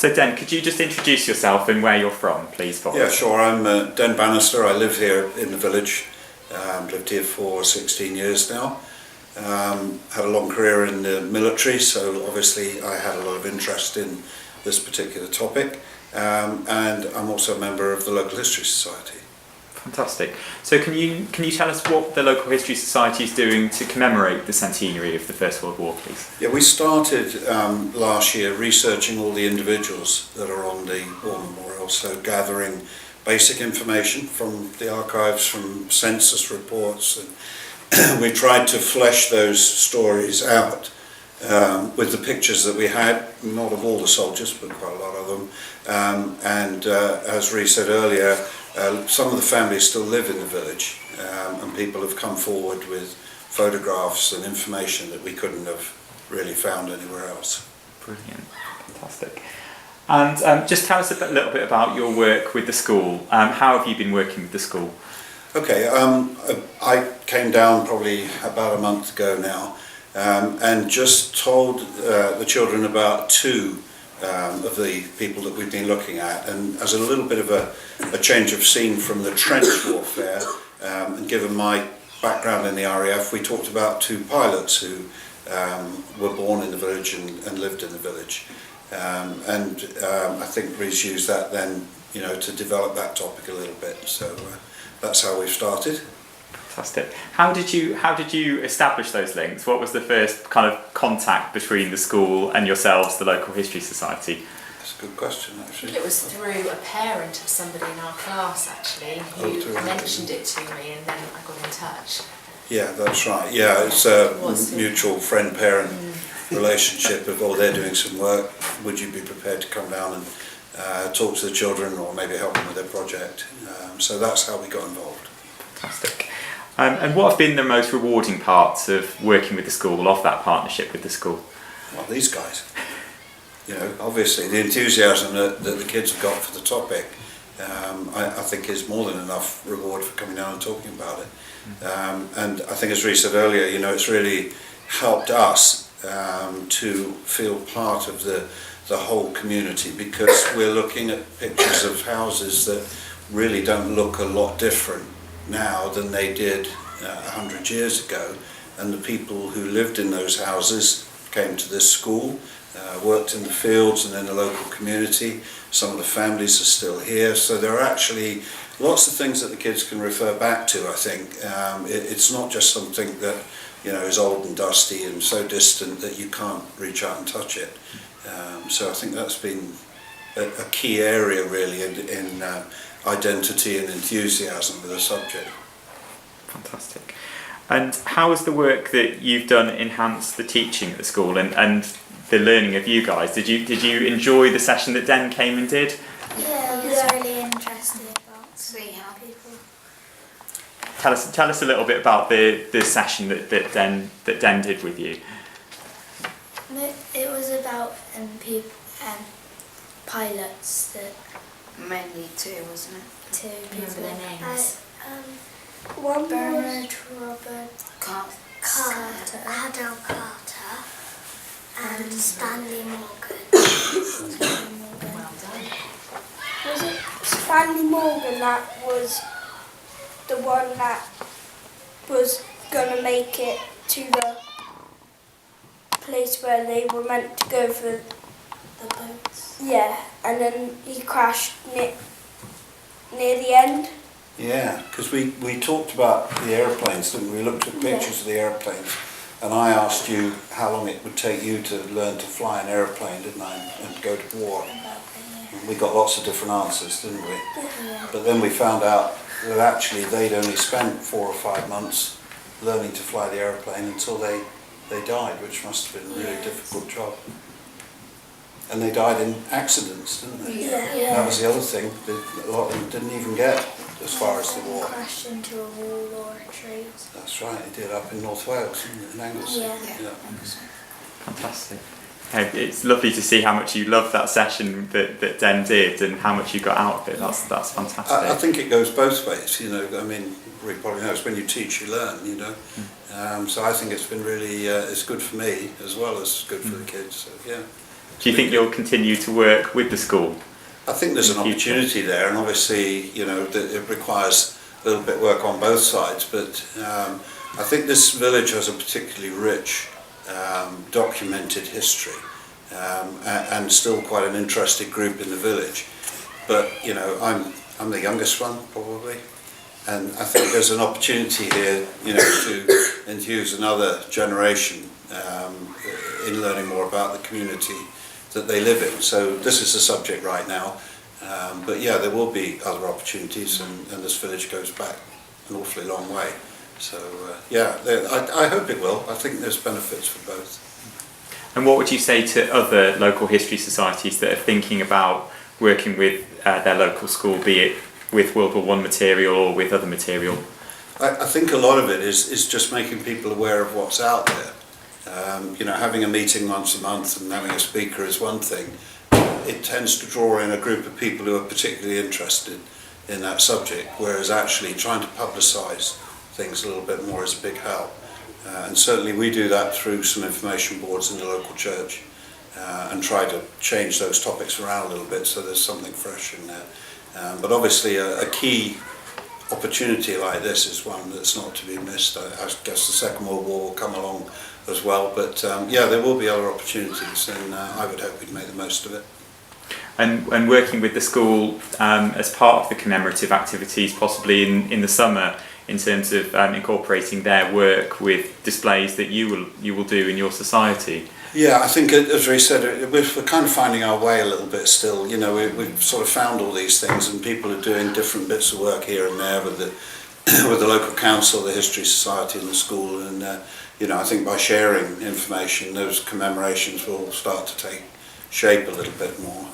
So Den, could you just introduce yourself and where you're from, please, for us? Yeah, sure. I'm Den Bannister. I live here in the village. Lived here for 16 years now. Had a long career in the military, so obviously I had a lot of interest in this particular topic. And I'm also a member of the Local History Society. Fantastic. So can you tell us what the Local History Society is doing to commemorate the centenary of the First World War, please? Yeah, we started last year researching all the individuals that are on the War Memorial, so gathering basic information from the archives, from census reports, and we tried to flesh those stories out with the pictures that we had, not of all the soldiers, but quite a lot of them. As Rhys said earlier, some of the families still live in the village, and people have come forward with photographs and information that we couldn't have really found anywhere else. Brilliant, fantastic. And just tell us a little bit about your work with the school. How have you been working with the school? Okay, I came down probably about a month ago now, and just told the children about two of the people that we've been looking at, and as a little bit of a change of scene from the trench warfare, and given my background in the RAF, we talked about two pilots who were born in the village and lived in the village. I think Rhys used that then, to develop that topic a little bit. So that's how we've started. Fantastic. How did you establish those links? What was the first kind of contact between the school and yourselves, the Local History Society? That's a good question, I actually. think it was through a parent of somebody in our class, actually, who mentioned it to me, and then I got in touch. Yeah, that's right. Yeah, it's a mutual friend-parent relationship of, they're doing some work, would you be prepared to come down and talk to the children or maybe help them with their project? So that's how we got involved. Fantastic. And what have been the most rewarding parts of working with the school, of that partnership with the school? Well, these guys. Obviously the enthusiasm that the kids have got for the topic, I think is more than enough reward for coming down and talking about it. And I think, as Rhys said earlier, it's really helped us to feel part of the whole community, because we're looking at pictures of houses that really don't look a lot different now than they did 100 years ago, and the people who lived in those houses came to this school, worked in the fields and in the local community. Some of the families are still here, so there are actually lots of things that the kids can refer back to, I think. It's not just something that is old and dusty and so distant that you can't reach out and touch it. So I think that's been a key area really in identity and enthusiasm for the subject. Fantastic. And how has the work that you've done enhanced the teaching at the school and the learning of you guys? Did you enjoy the session that Den came and did? Yeah, it was really interesting about sweetheart people. Tell us a little bit about the session that Den did with you. It was about pilots that mainly two, wasn't it? two Remember people. their names? One Bernard, Robert Carter, Adele Carter, and Stanley Morgan. Well done. Was it Stanley Morgan that was the one that was going to make it to the place where they were meant to go for The boats. yeah, and then he crashed near the end? Yeah, because we talked about the aeroplanes, didn't we? We looked at pictures of the aeroplanes, and I asked you how long it would take you to learn to fly an aeroplane, didn't I, and go to war. And we got lots of different answers, didn't we? Yeah. But then we found out that actually they'd only spent 4 or 5 months learning to fly the aeroplane until they died, which must have been a really difficult job. And they died in accidents, didn't they? Yeah. That was the other thing, a lot of them didn't even get as far as the war. Crashed into a wall or a tree. That's right, it did up in North Wales, in Anglesey. Yeah. Fantastic. It's lovely to see how much you loved that session that Den did and how much you got out of it. That's fantastic. I think it goes both ways, I mean, Rick probably knows, when you teach you learn, So I think it's been really, it's good for me as well as good for the kids, so yeah. Do you think you'll continue to work with the school? I think there's an opportunity there, and obviously, you know, it requires a little bit of work on both sides, but I think this village has a particularly rich documented history, and still quite an interested group in the village. But, you know, I'm the youngest one, probably, and I think there's an opportunity here, you know, to enthuse another generation in learning more about the community that they live in. So this is the subject right now, but yeah, there will be other opportunities, and this village goes back an awfully long way. So yeah, I hope it will. I think there's benefits for both. And what would you say to other local history societies that are thinking about working with their local school, be it with World War I material or with other material? I think a lot of it is just making people aware of what's out there. You know, having a meeting once a month and having a speaker is one thing. It tends to draw in a group of people who are particularly interested in that subject, whereas actually trying to publicise things a little bit more is a big help. And certainly we do that through some information boards in the local church, and try to change those topics around a little bit so there's something fresh in there. But obviously a key opportunity like this is one that's not to be missed. I guess the Second World War will come along as well, but yeah, there will be other opportunities, and I would hope we'd make the most of it. And working with the school as part of the commemorative activities, possibly in the summer, in terms of incorporating their work with displays that you will do in your society. Yeah, I think, as Ray said, we're kind of finding our way a little bit still. You know, we've sort of found all these things, and people are doing different bits of work here and there with the local council, the History Society and the school, and you know, I think by sharing information, those commemorations will start to take shape a little bit more.